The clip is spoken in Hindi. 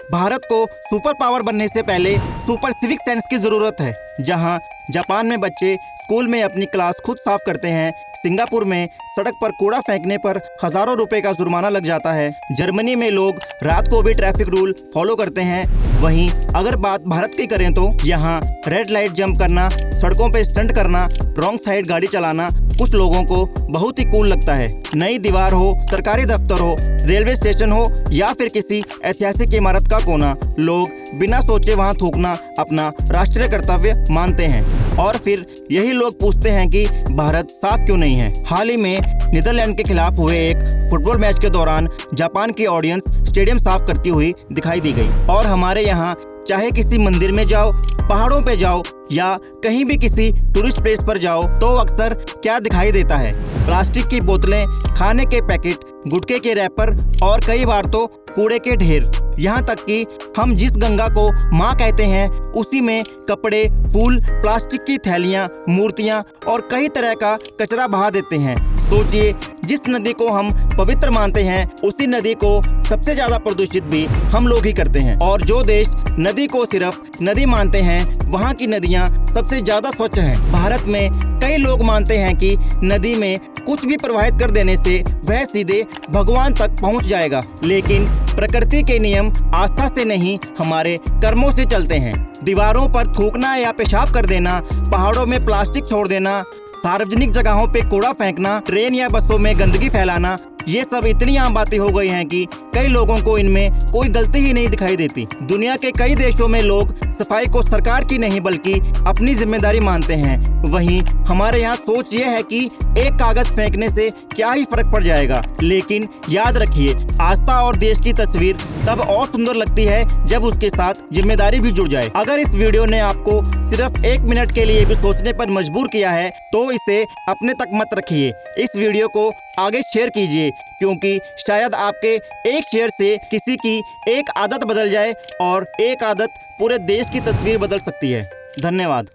भारत को सुपर पावर बनने से पहले सुपर सिविक सेंस की जरूरत है। जहां जापान में बच्चे स्कूल में अपनी क्लास खुद साफ करते हैं, सिंगापुर में सड़क पर कूड़ा फेंकने पर हजारों रुपए का जुर्माना लग जाता है, जर्मनी में लोग रात को भी ट्रैफिक रूल फॉलो करते हैं। वहीं अगर बात भारत की करें तो यहाँ रेड लाइट जंप करना, सड़कों पे स्टंट करना, रॉन्ग साइड गाड़ी चलाना कुछ लोगों को बहुत ही कूल लगता है। नई दीवार हो, सरकारी दफ्तर हो, रेलवे स्टेशन हो या फिर किसी ऐतिहासिक इमारत का कोना, लोग बिना सोचे वहां थूकना अपना राष्ट्रीय कर्तव्य मानते हैं। और फिर यही लोग पूछते हैं कि भारत साफ क्यों नहीं है। हाल ही में नीदरलैंड के खिलाफ हुए एक फुटबॉल मैच के दौरान जापान की ऑडियंस स्टेडियम साफ करती हुई दिखाई दी गई। और हमारे यहाँ चाहे किसी मंदिर में जाओ, पहाड़ों पे जाओ या कहीं भी किसी टूरिस्ट प्लेस पर जाओ तो अक्सर क्या दिखाई देता है? प्लास्टिक की बोतलें, खाने के पैकेट, गुटखे के रैपर और कई बार तो कूड़े के ढेर। यहाँ तक कि हम जिस गंगा को माँ कहते हैं उसी में कपड़े, फूल, प्लास्टिक की थैलियाँ, मूर्तियाँ और कई तरह का कचरा बहा देते हैं। सोचिए, जिस नदी को हम पवित्र मानते हैं उसी नदी को सबसे ज्यादा प्रदूषित भी हम लोग ही करते हैं। और जो देश नदी को सिर्फ नदी मानते हैं वहाँ की नदियाँ सबसे ज्यादा स्वच्छ हैं। भारत में कई लोग मानते हैं कि नदी में कुछ भी प्रवाहित कर देने से वह सीधे भगवान तक पहुँच जाएगा, लेकिन प्रकृति के नियम आस्था से नहीं हमारे कर्मों से चलते हैं। दीवारों पर थूकना या पेशाब कर देना, पहाड़ों में प्लास्टिक छोड़ देना, सार्वजनिक जगहों पे कूड़ा फेंकना, ट्रेन या बसों में गंदगी फैलाना, ये सब इतनी आम बातें हो गई हैं कि कई लोगों को इनमें कोई गलती ही नहीं दिखाई देती। दुनिया के कई देशों में लोग सफाई को सरकार की नहीं बल्कि अपनी जिम्मेदारी मानते हैं। वहीं हमारे यहाँ सोच ये है कि एक कागज फेंकने से क्या ही फर्क पड़ जाएगा। लेकिन याद रखिए, आस्था और देश की तस्वीर तब और सुंदर लगती है जब उसके साथ जिम्मेदारी भी जुड़ जाए। अगर इस वीडियो ने आपको सिर्फ 1 मिनट के लिए भी सोचने पर मजबूर किया है तो इसे अपने तक मत रखिए। इस वीडियो को आगे शेयर कीजिए, क्योंकि शायद आपके एक शेयर से किसी की एक आदत बदल जाए और एक आदत पूरे देश की तस्वीर बदल सकती है। धन्यवाद।